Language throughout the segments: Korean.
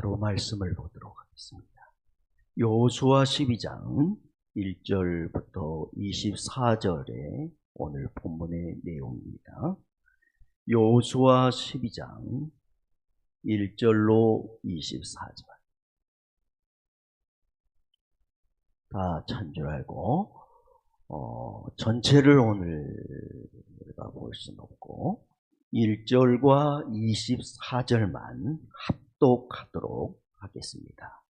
바로 말씀을 보도록 하겠습니다. 여호수아 12장 1절부터 24절에 오늘 본문의 내용입니다. 여호수아 12장 1절로 24절. 다 찬주하고 전체를 오늘 우리가 볼 수는 없고 1절과 24절만 합독하도록 하겠습니다.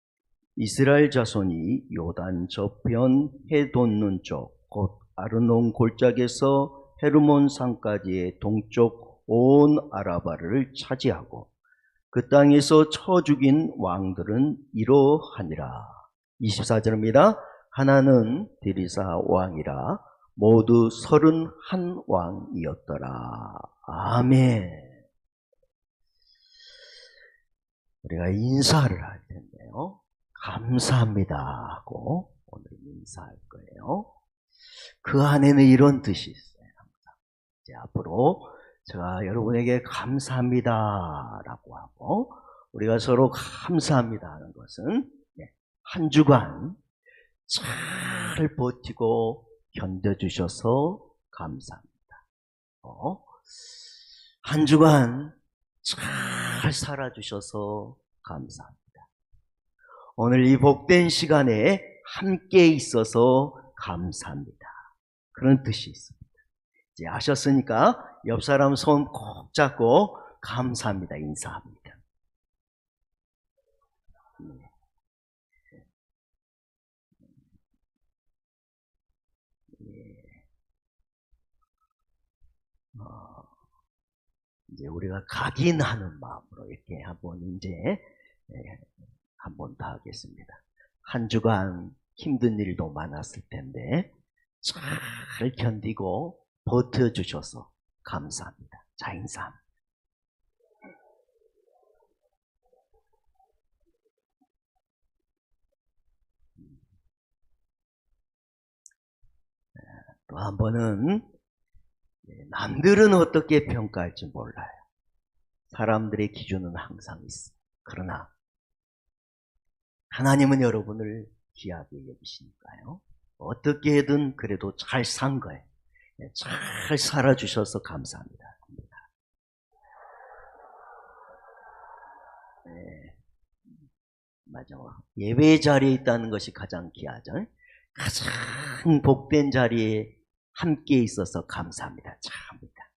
이스라엘 자손이 요단 저편 해 돋는 쪽 곧 아르논 골짜기에서 헤르몬 산까지의 동쪽 온 아라바를 차지하고 그 땅에서 쳐 죽인 왕들은 이러하니라. 24절입니다. 하나는 디리사 왕이라 모두 31왕이었더라. 아멘. 우리가 인사를 할 텐데요. 감사합니다 하고 오늘 인사할 거예요. 그 안에는 이런 뜻이 있어요. 항상. 이제 앞으로 제가 여러분에게 감사합니다 라고 하고 우리가 서로 감사합니다 하는 것은 한 주간 잘 버티고 견뎌주셔서 감사합니다. 한 주간 잘 살아주셔서 감사합니다. 오늘 이 복된 시간에 함께 있어서 감사합니다. 그런 뜻이 있습니다. 이제 아셨으니까 옆 사람 손 꼭 잡고 감사합니다 인사합니다. 이제 우리가 각인하는 마음으로 이렇게 한번 이제 한번 더 하겠습니다. 한 주간 힘든 일도 많았을 텐데 잘 견디고 버텨주셔서 감사합니다. 자, 인사합니다. 또 한 번은 남들은 어떻게 평가할지 몰라요. 사람들의 기준은 항상 있어요. 그러나 하나님은 여러분을 귀하게 여기시니까요. 어떻게든 그래도 잘 산 거예요. 잘 살아주셔서 감사합니다. 맞아. 예배 자리에 있다는 것이 가장 귀하죠. 가장 복된 자리에 함께 있어서 감사합니다. 참입니다.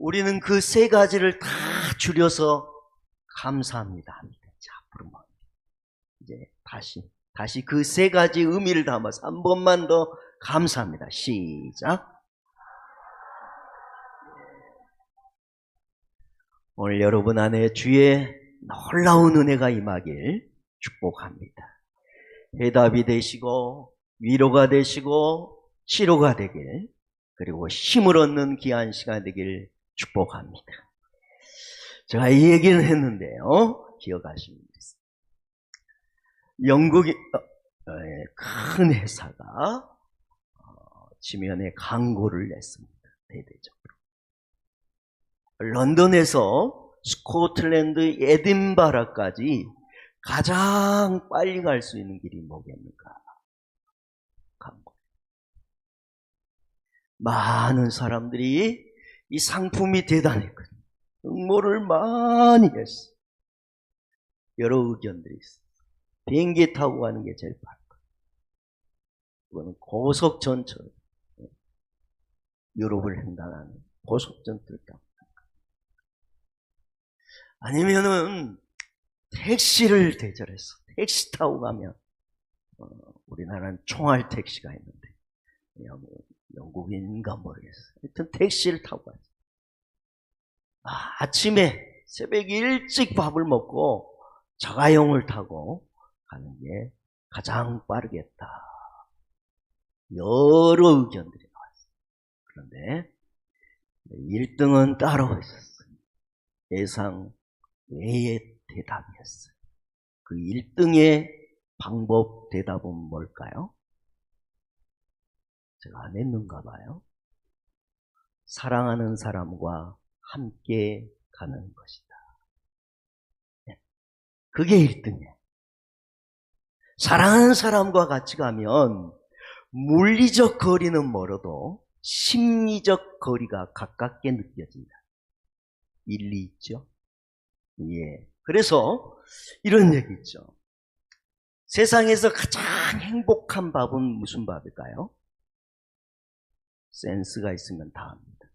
우리는 그 세 가지를 다 줄여서 감사합니다 합니다. 자, 앞으로 이제 다시 그 세 가지 의미를 담아서 한 번만 더 감사합니다. 시작. 오늘 여러분 안에 주의 놀라운 은혜가 임하길 축복합니다. 해답이 되시고 위로가 되시고 치료가 되길 그리고 힘을 얻는 귀한 시간 되길 축복합니다. 제가 이 얘기는 했는데요. 기억하시면 되겠습니다. 영국의 큰 회사가 지면에 광고를 냈습니다. 대대적으로. 런던에서 스코틀랜드 에딘버러까지 가장 빨리 갈 수 있는 길이 뭐겠는가? 광고. 많은 사람들이 이 상품이 대단했거든요. 응모를 많이 했어요. 여러 의견들이 있어요. 비행기 타고 가는 게 제일 빠른 거예요. 이거는 고속전철, 유럽을 횡단하는 고속전철 타고 아니면은 택시를 대절해서 택시 타고 가면 우리나라는 총알 택시가 있는데 영국인가 모르겠어요. 하여튼 택시를 타고 가죠. 아침에 새벽 일찍 밥을 먹고 자가용을 타고 가는 게 가장 빠르겠다. 여러 의견들이 나왔어요. 그런데 1등은 따로 있었어요. 예상 외의 대답이었어요. 그 1등의 방법 대답은 뭘까요? 제가 안 했는가 봐요. 사랑하는 사람과 함께 가는 것이다. 그게 1등이에요. 사랑하는 사람과 같이 가면 물리적 거리는 멀어도 심리적 거리가 가깝게 느껴진다. 일리 있죠? 예. 그래서 이런 얘기 있죠. 세상에서 가장 행복한 밥은 무슨 밥일까요? 센스가 있으면 다 합니다.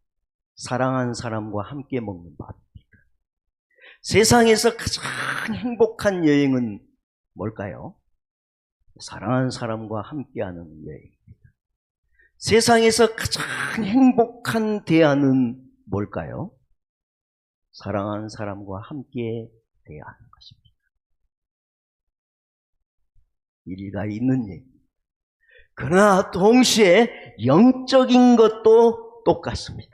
사랑하는 사람과 함께 먹는 밥입니다. 세상에서 가장 행복한 여행은 뭘까요? 사랑하는 사람과 함께하는 여행입니다. 세상에서 가장 행복한 대화는 뭘까요? 사랑하는 사람과 함께 대화하는 것입니다. 일리가 있는 얘기입니다. 그러나 동시에 영적인 것도 똑같습니다.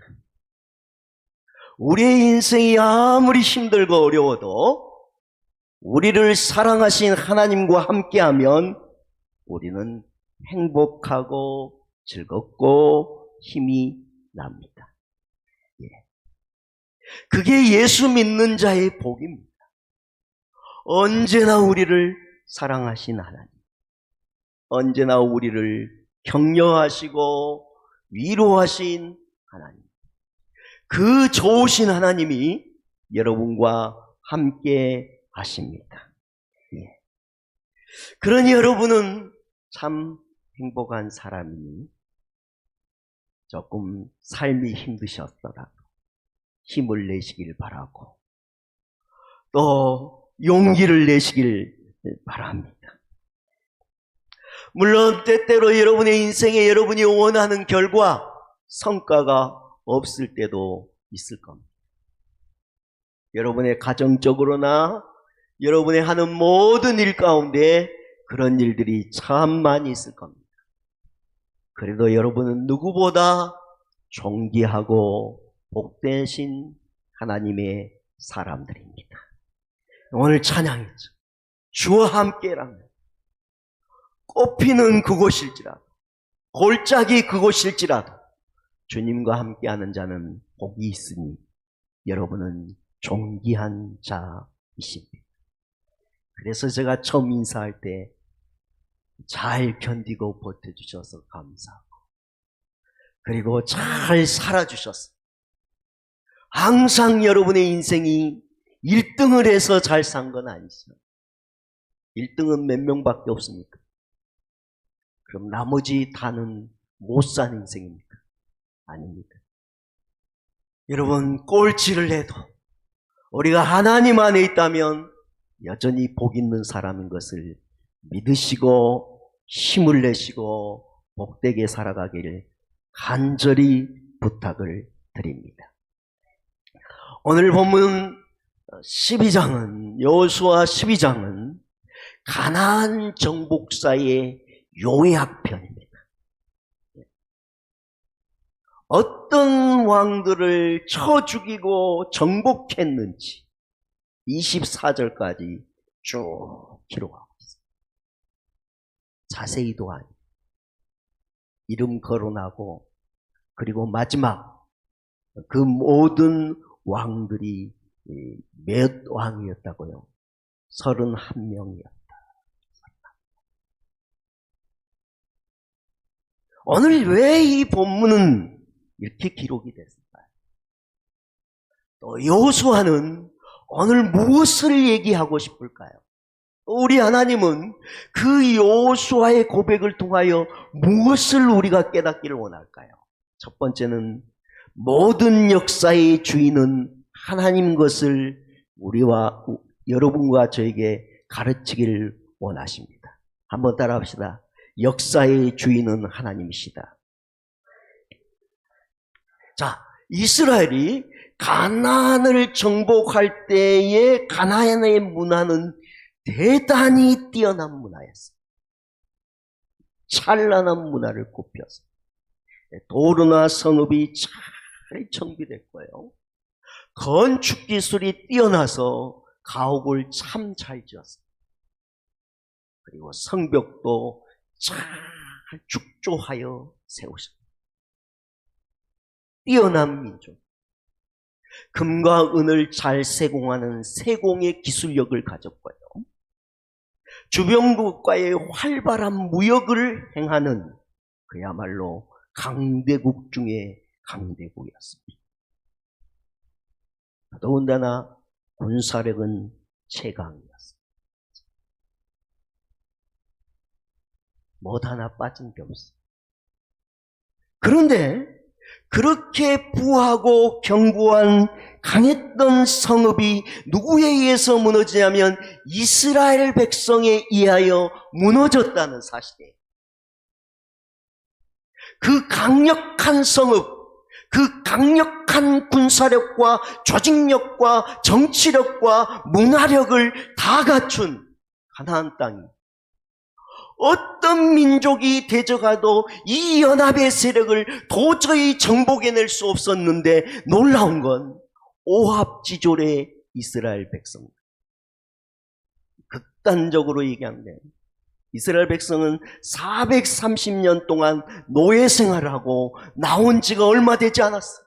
우리의 인생이 아무리 힘들고 어려워도 우리를 사랑하신 하나님과 함께하면 우리는 행복하고 즐겁고 힘이 납니다. 예. 그게 예수 믿는 자의 복입니다. 언제나 우리를 사랑하신 하나님, 언제나 우리를 격려하시고 위로하신 하나님, 그 좋으신 하나님이 여러분과 함께 하십니다. 예. 그러니 여러분은 참 행복한 사람이니 조금 삶이 힘드셨더라도 힘을 내시길 바라고 또 용기를 내시길 바랍니다. 물론 때때로 여러분의 인생에 여러분이 원하는 결과, 성과가 없을 때도 있을 겁니다. 여러분의 가정적으로나 여러분의 하는 모든 일 가운데 그런 일들이 참 많이 있을 겁니다. 그래도 여러분은 누구보다 존귀하고 복되신 하나님의 사람들입니다. 오늘 찬양했죠. 주와 함께라면 꽃피는 그곳일지라도 골짜기 그곳일지라도 주님과 함께하는 자는 복이 있으니 여러분은 존귀한 자이십니다. 그래서 제가 처음 인사할 때 잘 견디고 버텨주셔서 감사하고 그리고 잘 살아주셨어요. 항상 여러분의 인생이 1등을 해서 잘 산 건 아니죠. 1등은 몇 명밖에 없습니까? 그럼 나머지 다는 못 산 인생입니까? 아닙니다. 여러분, 꼴찌를 해도 우리가 하나님 안에 있다면 여전히 복 있는 사람인 것을 믿으시고 힘을 내시고 복되게 살아가기를 간절히 부탁을 드립니다. 오늘 본문 12장은 여호수아 12장은 가나안 정복사의 요약편입니다. 어떤 왕들을 쳐 죽이고 정복했는지 24절까지 쭉 기록하고 있습니다. 자세히도 아니고 이름 거론하고 그리고 마지막 그 모든 왕들이 몇 왕이었다고요? 31명이었다. 오늘 왜 이 본문은 이렇게 기록이 됐을까요? 또 여호수아는 오늘 무엇을 얘기하고 싶을까요? 우리 하나님은 그 여호수아의 고백을 통하여 무엇을 우리가 깨닫기를 원할까요? 첫 번째는 모든 역사의 주인은 하나님 것을 우리와 여러분과 저에게 가르치기를 원하십니다. 한번 따라합시다. 역사의 주인은 하나님이시다. 자, 이스라엘이 가나안을 정복할 때의 가나안의 문화는 대단히 뛰어난 문화였어요. 찬란한 문화를 굽혀서 도로나 성읍이 잘 정비됐고요. 건축 기술이 뛰어나서 가옥을 참 잘 지었어요. 그리고 성벽도 잘 축조하여 세우셨어요. 뛰어난 민족. 금과 은을 잘 세공하는 세공의 기술력을 가졌고요. 주변국과의 활발한 무역을 행하는 그야말로 강대국 중에 강대국이었습니다. 더군다나 군사력은 최강이었습니다. 못 하나 빠진 게 없어요. 그런데 그렇게 부하고 견고한 강했던 성읍이 누구에 의해서 무너지냐면 이스라엘 백성에 의하여 무너졌다는 사실이에요. 그 강력한 성읍, 그 강력한 군사력과 조직력과 정치력과 문화력을 다 갖춘 가나안 땅이 어떤 민족이 대적하도 이 연합의 세력을 도저히 정복해낼 수 없었는데 놀라운 건 오합지졸의 이스라엘 백성. 극단적으로 얘기하면 이스라엘 백성은 430년 동안 노예 생활을 하고 나온 지가 얼마 되지 않았어요.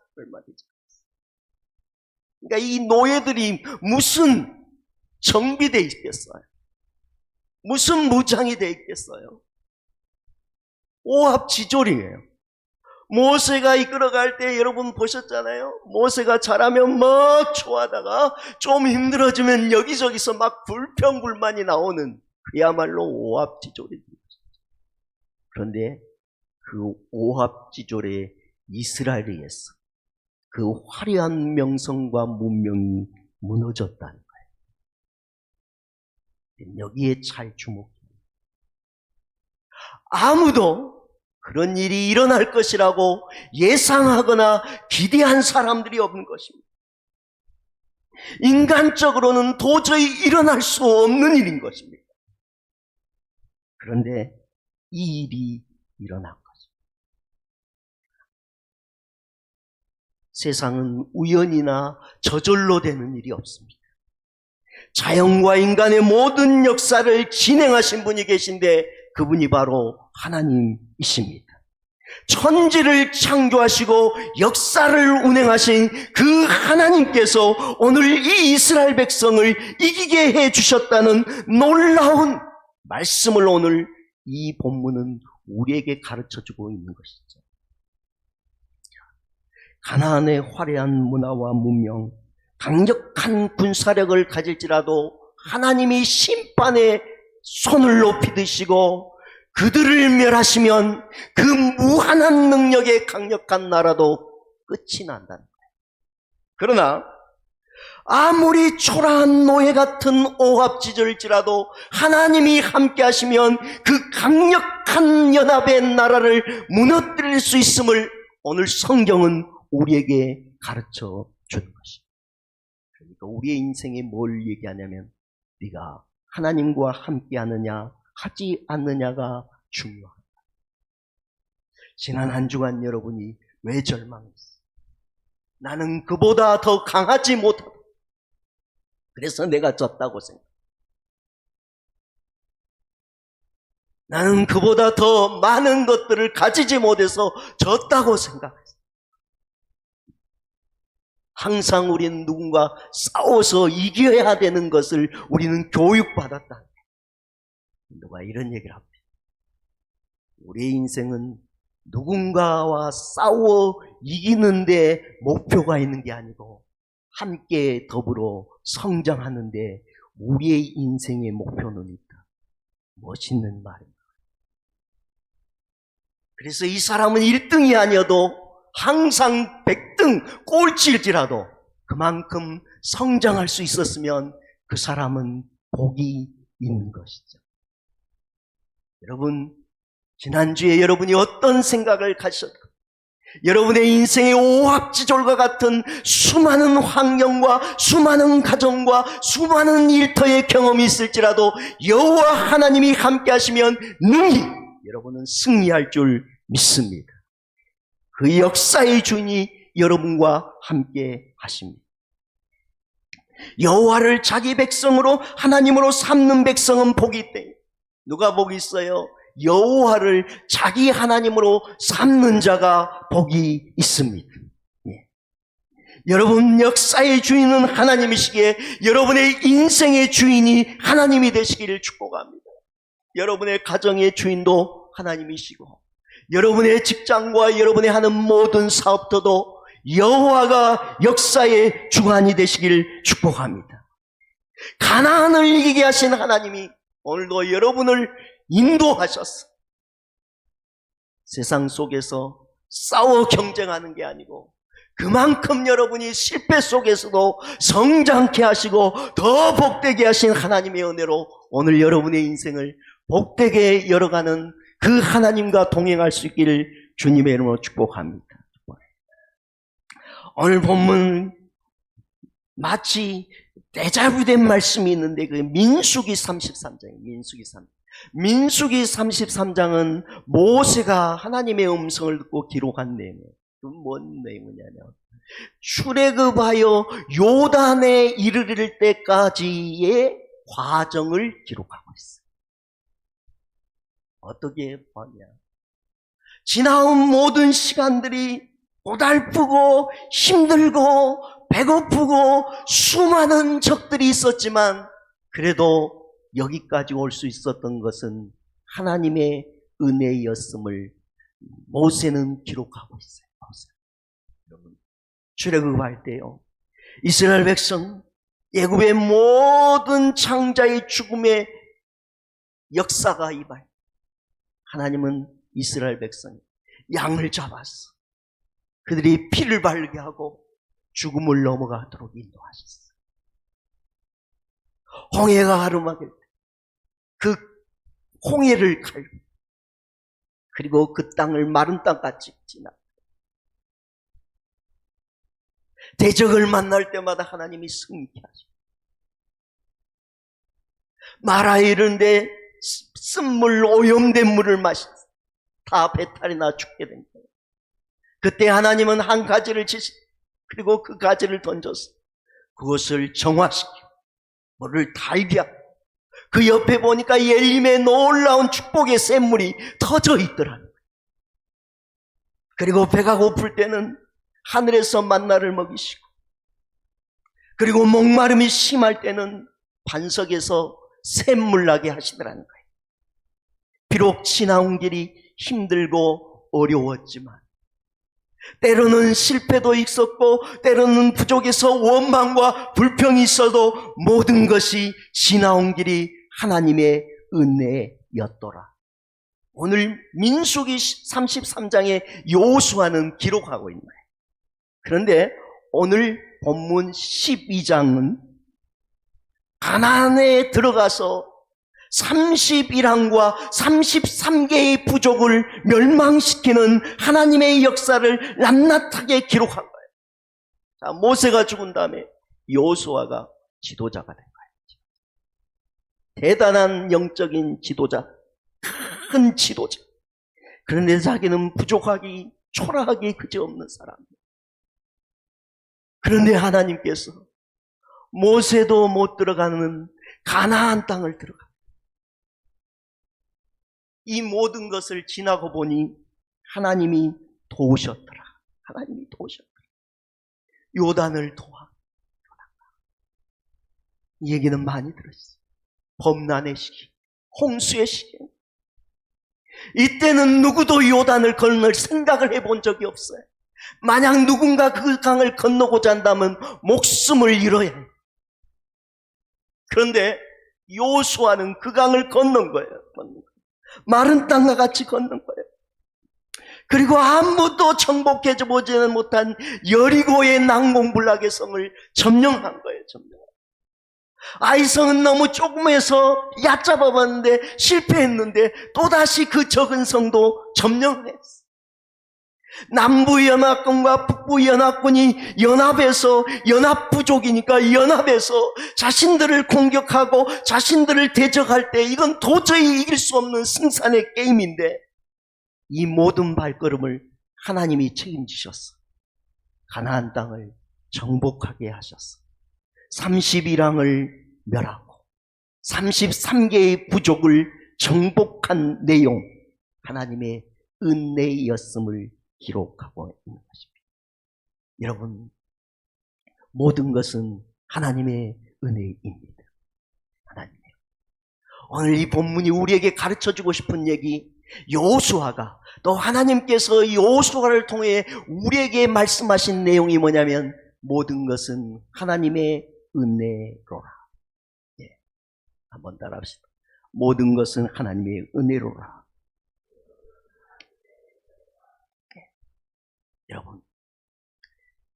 그러니까 이 노예들이 무슨 정비돼 있겠어요? 무슨 무장이 돼 있겠어요? 오합지졸이에요. 모세가 이끌어갈 때 여러분 보셨잖아요. 모세가 잘하면 막 좋아하다가 좀 힘들어지면 여기저기서 막 불평불만이 나오는 그야말로 오합지졸입니다. 그런데 그 오합지졸의 이스라엘에 의해서 그 화려한 명성과 문명이 무너졌다는 거예요. 여기에 잘 주목해요. 아무도 그런 일이 일어날 것이라고 예상하거나 기대한 사람들이 없는 것입니다. 인간적으로는 도저히 일어날 수 없는 일인 것입니다. 그런데 이 일이 일어난 것입니다. 세상은 우연이나 저절로 되는 일이 없습니다. 자연과 인간의 모든 역사를 진행하신 분이 계신데 그분이 바로 하나님이십니다. 천지를 창조하시고 역사를 운행하신 그 하나님께서 오늘 이 이스라엘 백성을 이기게 해주셨다는 놀라운 말씀을 오늘 이 본문은 우리에게 가르쳐주고 있는 것이죠. 가나안의 화려한 문화와 문명, 강력한 군사력을 가질지라도 하나님이 심판의 손을 높이 드시고 그들을 멸하시면 그 무한한 능력의 강력한 나라도 끝이 난다는 거예요. 그러나 아무리 초라한 노예 같은 오합지졸일지라도 하나님이 함께 하시면 그 강력한 연합의 나라를 무너뜨릴 수 있음을 오늘 성경은 우리에게 가르쳐 주는 것입니다. 그러니까 우리의 인생에 뭘 얘기하냐면 네가 하나님과 함께 하느냐 하지 않느냐가 중요하다. 지난 한 주간 여러분이 왜 절망했어요? 나는 그보다 더 강하지 못하다. 그래서 내가 졌다고 생각해. 나는 그보다 더 많은 것들을 가지지 못해서 졌다고 생각했어요. 항상 우리는 누군가 싸워서 이겨야 되는 것을 우리는 교육받았다. 누가 이런 얘기를 합니다. 우리의 인생은 누군가와 싸워 이기는데 목표가 있는 게 아니고 함께 더불어 성장하는데 우리의 인생의 목표는 있다. 멋있는 말입니다. 그래서 이 사람은 1등이 아니어도 항상 100등 꼴찌일지라도 그만큼 성장할 수 있었으면 그 사람은 복이 있는 것이죠. 여러분, 지난주에 여러분이 어떤 생각을 가지셨고 여러분의 인생의 오합지졸과 같은 수많은 환경과 수많은 가정과 수많은 일터의 경험이 있을지라도 여호와 하나님이 함께 하시면 능히 여러분은 승리할 줄 믿습니다. 그 역사의 주인이 여러분과 함께 하십니다. 여호와를 자기 백성으로 하나님으로 삼는 백성은 복이 있대. 누가 복이 있어요? 여호와를 자기 하나님으로 삼는 자가 복이 있습니다. 여러분 역사의 주인은 하나님이시기에 여러분의 인생의 주인이 하나님이 되시기를 축복합니다. 여러분의 가정의 주인도 하나님이시고 여러분의 직장과 여러분의 하는 모든 사업터도 여호와가 역사의 주관이 되시기를 축복합니다. 가나안을 이기게 하신 하나님이 오늘도 여러분을 인도하셨어. 세상 속에서 싸워 경쟁하는 게 아니고 그만큼 여러분이 실패 속에서도 성장케 하시고 더 복되게 하신 하나님의 은혜로 오늘 여러분의 인생을 복되게 열어가는 그 하나님과 동행할 수 있기를 주님의 이름으로 축복합니다. 오늘 본문 마치 데자뷰된 말씀이 있는데 그 민수기 33장이에요. 민수기 33장은 모세가 하나님의 음성을 듣고 기록한 내용이에요. 뭔 내용이냐면 출애굽하여 요단에 이르를 때까지의 과정을 기록하고 있어요. 어떻게 보냐, 지나온 모든 시간들이 고달프고 힘들고 배고프고 수많은 적들이 있었지만 그래도 여기까지 올 수 있었던 것은 하나님의 은혜였음을 모세는 기록하고 있어요. 여러분, 출애굽할 때요, 이스라엘 백성 애굽의 모든 창자의 죽음의 역사가 임할, 하나님은 이스라엘 백성 양을 잡았어. 그들이 피를 바르게 하고 죽음을 넘어가도록 인도하셨어. 홍해가 가름하길 그 홍해를 갈고 그리고 그 땅을 마른 땅같이 지나 대적을 만날 때마다 하나님이 승리케 하시고 마라에 이르는데 쓴물 오염된 물을 마셨어. 다 배탈이나 죽게 된 거예요. 그때 하나님은 한 가지를 지시 그리고 그 가지를 던졌어. 그것을 정화시켜 물을 달게 하고 그 옆에 보니까 엘림의 놀라운 축복의 샘물이 터져 있더라는 거예요. 그리고 배가 고플 때는 하늘에서 만나를 먹이시고 그리고 목마름이 심할 때는 반석에서 샘물 나게 하시더라는 거예요. 비록 지나온 길이 힘들고 어려웠지만 때로는 실패도 있었고 때로는 부족해서 원망과 불평이 있어도 모든 것이 지나온 길이 하나님의 은혜였더라. 오늘 민수기 33장에 여호수아는 기록하고 있는 거예요. 그런데 오늘 본문 12장은 가나안에 들어가서 31왕과 33개의 부족을 멸망시키는 하나님의 역사를 낱낱하게 기록한 거예요. 자, 모세가 죽은 다음에 여호수아가 지도자가 된 거예요. 대단한 영적인 지도자, 큰 지도자. 그런데 자기는 부족하기, 초라하기 그지없는 사람이에요. 그런데 하나님께서 모세도 못 들어가는 가나안 땅을 들어가. 이 모든 것을 지나고 보니 하나님이 도우셨더라. 하나님이 도우셨더라. 요단을 도와. 이 얘기는 많이 들었어요. 범난의 시기, 홍수의 시기. 이때는 누구도 요단을 건널 생각을 해본 적이 없어요. 만약 누군가 그 강을 건너고자 한다면 목숨을 잃어야 해요. 그런데 여호수아는 그 강을 건넌 거예요. 마른 땅과 같이 건넌 거예요. 그리고 아무도 정복해 보지는 못한 여리고의 난공불락의 성을 점령한 거예요. 아이성은 너무 조금해서 얕잡아봤는데 실패했는데 또다시 그 적은 성도 점령했어. 남부연합군과 북부연합군이 연합해서 연합부족이니까 연합해서 자신들을 공격하고 자신들을 대적할 때 이건 도저히 이길 수 없는 승산의 게임인데 이 모든 발걸음을 하나님이 책임지셨어. 가나안 땅을 정복하게 하셨어. 31왕을 멸하고 33개의 부족을 정복한 내용, 하나님의 은혜였음을 기록하고 있는 것입니다. 여러분, 모든 것은 하나님의 은혜입니다. 하나님의. 오늘 이 본문이 우리에게 가르쳐주고 싶은 얘기, 여호수아가 또 하나님께서 여호수아를 통해 우리에게 말씀하신 내용이 뭐냐면 모든 것은 하나님의 은혜로라. 예, 한번 따라합시다. 모든 것은 하나님의 은혜로라. 예. 여러분,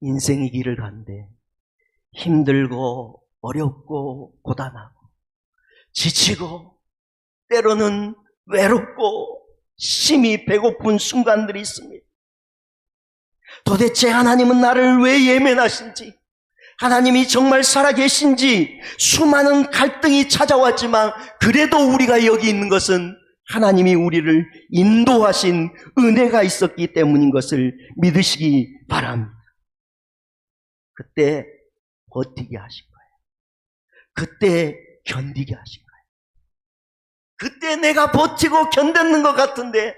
인생의 길을 가는데 힘들고 어렵고 고단하고 지치고 때로는 외롭고 심히 배고픈 순간들이 있습니다. 도대체 하나님은 나를 왜 예면하신지, 하나님이 정말 살아계신지 수많은 갈등이 찾아왔지만 그래도 우리가 여기 있는 것은 하나님이 우리를 인도하신 은혜가 있었기 때문인 것을 믿으시기 바랍니다. 그때 버티게 하신 거예요. 그때 견디게 하신 거예요. 그때 내가 버티고 견뎠는 것 같은데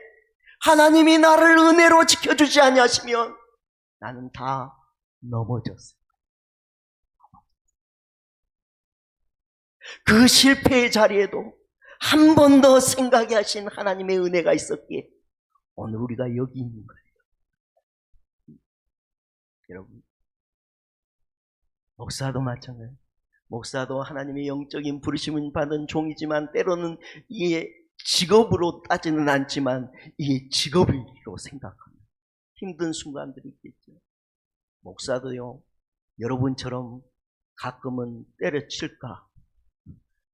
하나님이 나를 은혜로 지켜주지 아니하시면 나는 다 넘어졌어요. 그 실패의 자리에도 한 번 더 생각해 하신 하나님의 은혜가 있었기에 오늘 우리가 여기 있는 거예요. 여러분, 목사도 마찬가지예요. 목사도 하나님의 영적인 부르심을 받은 종이지만 때로는 이게 직업으로 따지는 않지만 이게 직업으로 생각합니다. 힘든 순간들이 있겠죠. 목사도요, 여러분처럼 가끔은 때려칠까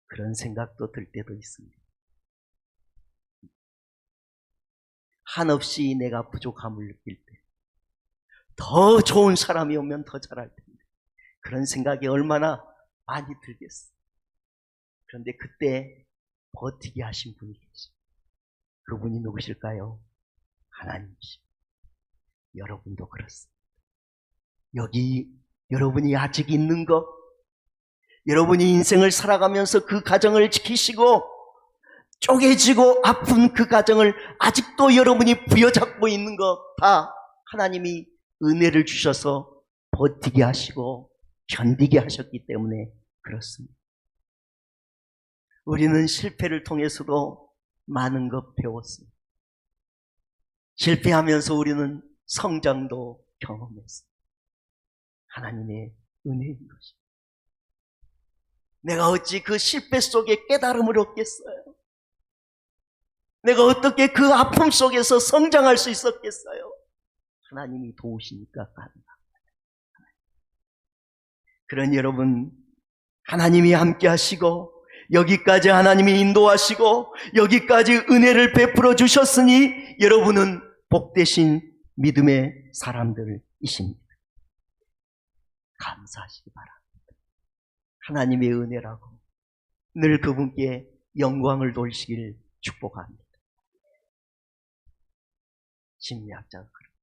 그런 생각도 들 때도 있습니다. 한없이 내가 부족함을 느낄 때 더 좋은 사람이 오면 더 잘할 텐데 그런 생각이 얼마나 많이 들겠어요. 그런데 그때 버티게 하신 분이 계십니다. 그분이 누구실까요? 하나님이십니다. 여러분도 그렇습니다. 여기 여러분이 아직 있는 것, 여러분이 인생을 살아가면서 그 가정을 지키시고 쪼개지고 아픈 그 가정을 아직도 여러분이 부여잡고 있는 것 다 하나님이 은혜를 주셔서 버티게 하시고 견디게 하셨기 때문에 그렇습니다. 우리는 실패를 통해서도 많은 것 배웠습니다. 실패하면서 우리는 성장도 경험했습니다. 하나님의 은혜인 것입니다. 내가 어찌 그 실패 속에 깨달음을 얻겠어요? 내가 어떻게 그 아픔 속에서 성장할 수 있었겠어요? 하나님이 도우시니까 가능합니다. 그러니 여러분, 하나님이 함께 하시고 여기까지 하나님이 인도하시고 여기까지 은혜를 베풀어 주셨으니 여러분은 복되신 믿음의 사람들이십니다. 감사하시기 바랍니다. 하나님의 은혜라고 늘 그분께 영광을 돌리시길 축복합니다. 심리학자가 그럽니다.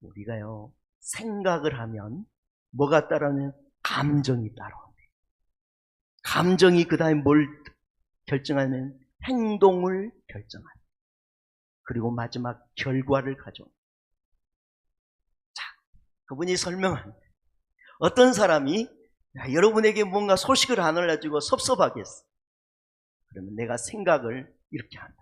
우리가요, 생각을 하면 뭐가 따라오면 감정이 따라옵니다. 감정이 그 다음에 뭘 결정하면 행동을 결정합니다. 그리고 마지막 결과를 가져옵니다. 자, 그분이 설명합니다. 어떤 사람이 여러분에게 뭔가 소식을 안 알려주고 섭섭하겠어. 그러면 내가 생각을 이렇게 한다.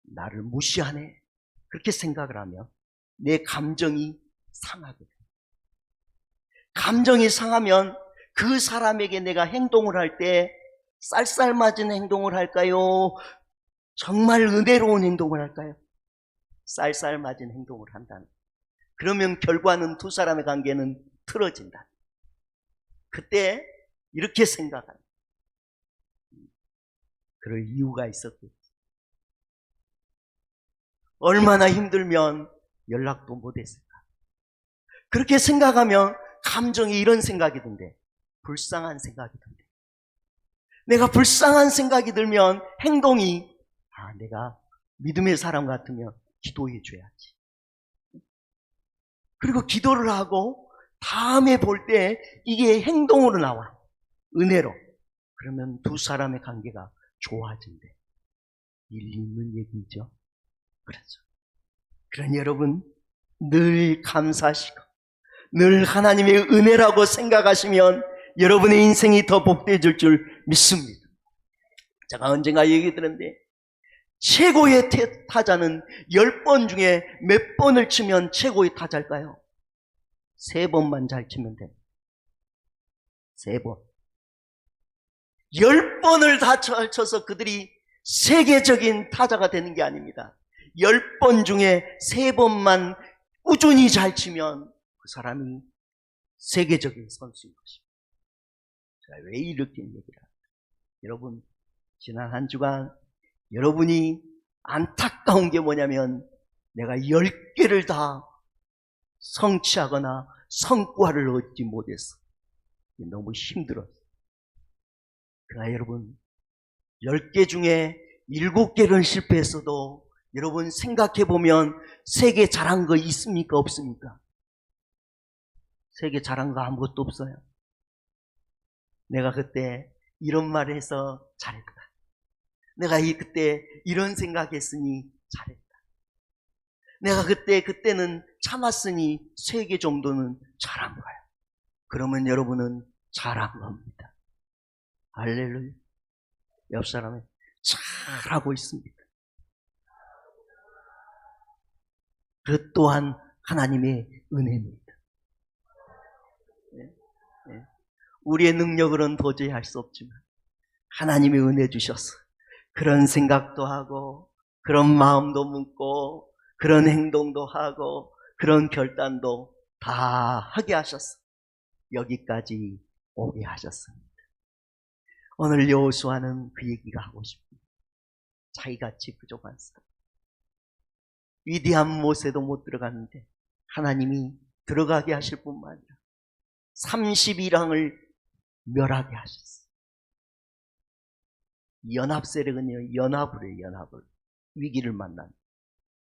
나를 무시하네. 그렇게 생각을 하면 내 감정이 상하게 됩니다. 감정이 상하면 그 사람에게 내가 행동을 할 때 쌀쌀맞은 행동을 할까요? 정말 은혜로운 행동을 할까요? 쌀쌀맞은 행동을 한다는. 그러면 결과는 두 사람의 관계는 틀어진다. 그때 이렇게 생각합니다. 그럴 이유가 있었겠지. 얼마나 힘들면 연락도 못했을까. 그렇게 생각하면 감정이 이런 생각이 든대. 불쌍한 생각이 든대. 내가 불쌍한 생각이 들면 행동이 내가 믿음의 사람 같으면 기도해 줘야지. 그리고 기도를 하고 다음에 볼 때 이게 행동으로 나와. 은혜로. 그러면 두 사람의 관계가 좋아진대. 일리 있는 얘기죠. 그렇죠. 그러니 여러분 늘 감사하시고 늘 하나님의 은혜라고 생각하시면 여러분의 인생이 더 복되어질 줄 믿습니다. 제가 언젠가 얘기 들었는데 최고의 타자는 10번 중에 몇 번을 치면 최고의 타자일까요? 3번만 잘 치면 됩니다. 3번. 10번을 다 쳐서 그들이 세계적인 타자가 되는 게 아닙니다. 10번 중에 3번만 꾸준히 잘 치면 그 사람이 세계적인 선수인 것입니다. 제가 왜 이렇게 얘기를 합니까? 여러분, 지난 한 주간 여러분이 안타까운 게 뭐냐면 내가 10개를 다 성취하거나 성과를 얻지 못했어. 너무 힘들었어. 그러나 여러분, 10개 중에 7개를 실패했어도 여러분 생각해보면 세계 잘한 거 있습니까? 없습니까? 세계 잘한 거 아무것도 없어요. 내가 그때 이런 말을 해서 잘했다. 내가 그때 이런 생각했으니 잘했다. 내가 그때는 참았으니 3개 정도는 잘한 거야. 그러면 여러분은 잘한 겁니다. 할렐루야. 옆 사람은 잘하고 있습니다. 그 또한 하나님의 은혜입니다. 우리의 능력으로는 도저히 할 수 없지만 하나님의 은혜 주셔서 그런 생각도 하고 그런 마음도 묻고 그런 행동도 하고 그런 결단도 다 하게 하셨어. 여기까지 오게 하셨습니다. 오늘 여호수아는 그 얘기가 하고 싶습니다. 자기같이 부족한 사람. 위대한 모세도 못 들어갔는데 하나님이 들어가게 하실 뿐만 아니라 31왕을 멸하게 하셨어요. 연합 세력은요, 연합을 해요, 연합을. 위기를 만난.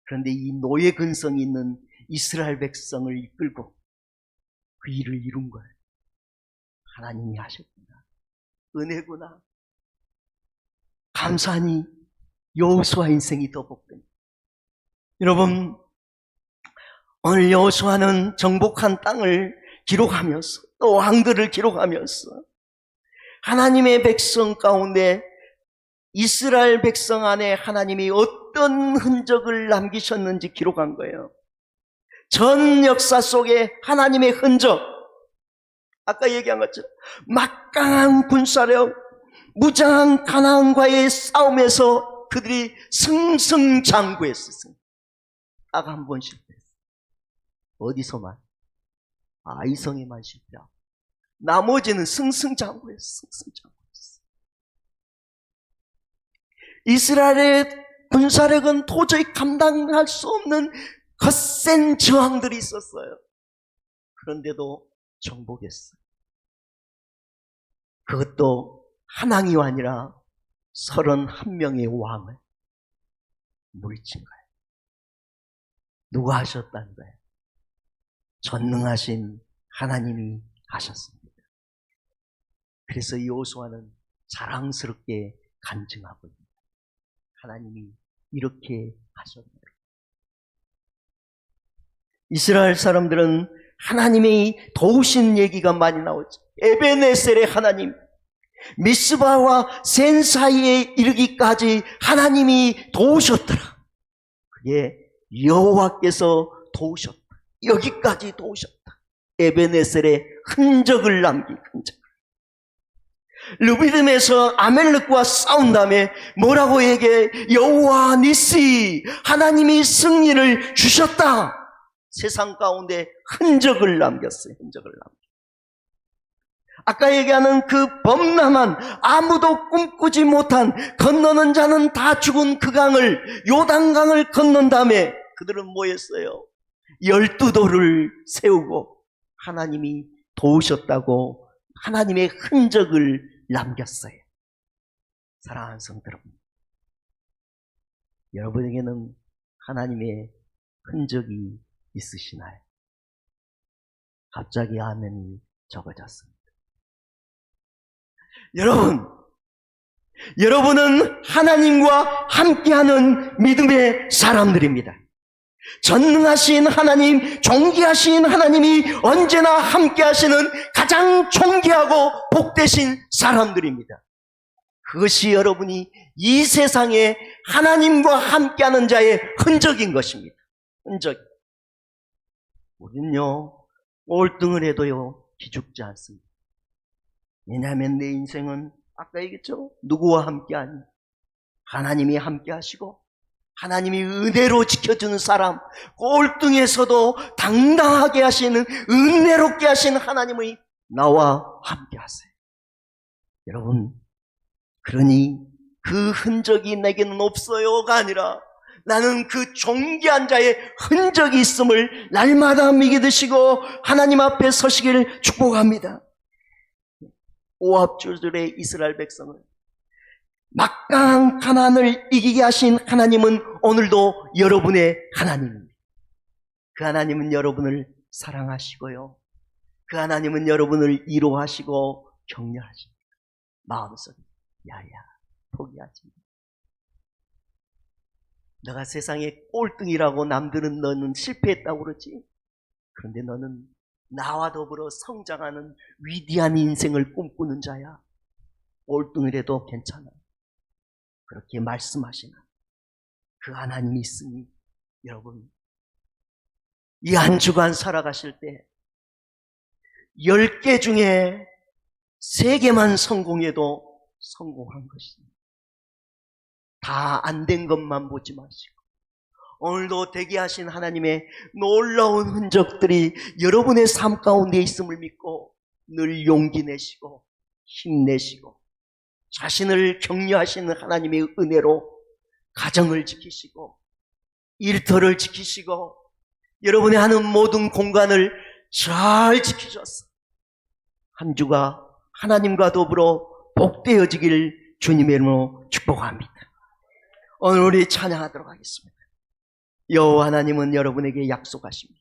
그런데 이 노예 근성이 있는 이스라엘 백성을 이끌고 그 일을 이룬 거예요. 하나님이 하셨구나. 은혜구나. 감사하니 여호수아 인생이 더 복됩니다. 여러분, 오늘 여호수아는 정복한 땅을 기록하면서 또 왕들을 기록하면서 하나님의 백성 가운데 이스라엘 백성 안에 하나님이 어떤 흔적을 남기셨는지 기록한 거예요. 전 역사 속에 하나님의 흔적, 아까 얘기한 것처럼 막강한 군사력, 무장한 가나안과의 싸움에서 그들이 승승장구했었어요. 딱 한 번 실패했어요. 어디서만? 아이성에만 실패하고 나머지는 승승장구했어요. 승승장구했어요. 이스라엘의 군사력은 도저히 감당할 수 없는 거센 저항들이 있었어요. 그런데도 정복했어요. 그것도 하나님이 아니라 31명의 왕을 물리친 거예요. 누가 하셨다는 거예요? 전능하신 하나님이 하셨습니다. 그래서 여호수아는 자랑스럽게 간증하고 있습니다. 하나님이 이렇게 하셨네요. 이스라엘 사람들은 하나님이 도우신 얘기가 많이 나오죠. 에베네셀의 하나님, 미스바와 센 사이에 이르기까지 하나님이 도우셨더라. 그게 여호와께서 도우셨다. 여기까지 도우셨다. 에베네셀의 흔적을 남긴 흔적. 르비딤에서 아멜렉과 싸운 다음에 뭐라고 얘기해? 여호와 니시, 하나님이 승리를 주셨다. 세상 가운데 흔적을 남겼어요. 흔적을 남겼어요. 아까 얘기하는 그 범람한, 아무도 꿈꾸지 못한, 건너는 자는 다 죽은 그 강을, 요단강을 건넌 다음에 그들은 뭐 했어요? 12돌을 세우고 하나님이 도우셨다고 하나님의 흔적을 남겼어요. 사랑하는 성도 여러분, 여러분에게는 하나님의 흔적이 있으시나요? 갑자기 아멘이 적어졌습니다. 여러분은 하나님과 함께하는 믿음의 사람들입니다. 전능하신 하나님, 존귀하신 하나님이 언제나 함께 하시는 가장 존귀하고 복되신 사람들입니다. 그것이 여러분이 이 세상에 하나님과 함께하는 자의 흔적인 것입니다. 흔적. 우리는요, 꼴등을 해도요, 기죽지 않습니다. 왜냐하면 내 인생은 아까 얘기했죠? 누구와 함께하니? 하나님이 함께하시고 하나님이 은혜로 지켜주는 사람, 꼴등에서도 당당하게 하시는, 은혜롭게 하시는 하나님의 나와 함께하세요. 여러분, 그러니 그 흔적이 내게는 없어요가 아니라 나는 그 존귀한 자의 흔적이 있음을 날마다 믿으시고 하나님 앞에 서시기를 축복합니다. 모압족들의 이스라엘 백성을 막강한 가나안을 이기게 하신 하나님은 오늘도 여러분의 하나님입니다. 그 하나님은 여러분을 사랑하시고요, 그 하나님은 여러분을 위로하시고 격려하십니다. 마음속에 야야 포기하지 마. 내가 세상에 꼴등이라고 남들은 너는 실패했다고 그러지, 그런데 너는 나와 더불어 성장하는 위대한 인생을 꿈꾸는 자야. 꼴등이라도 괜찮아. 그렇게 말씀하시는 그 하나님이 있으니 여러분, 이 한 주간 살아가실 때 10개 중에 3개만 성공해도 성공한 것입니다. 다 안 된 것만 보지 마시고 오늘도 되게 하신 하나님의 놀라운 흔적들이 여러분의 삶 가운데 있음을 믿고 늘 용기 내시고 힘내시고 자신을 격려하시는 하나님의 은혜로 가정을 지키시고 일터를 지키시고 여러분이 하는 모든 공간을 잘 지키셔서 한 주가 하나님과 더불어 복되어지기를 주님의 이름으로 축복합니다. 오늘 우리 찬양하도록 하겠습니다. 여호와 하나님은 여러분에게 약속하십니다.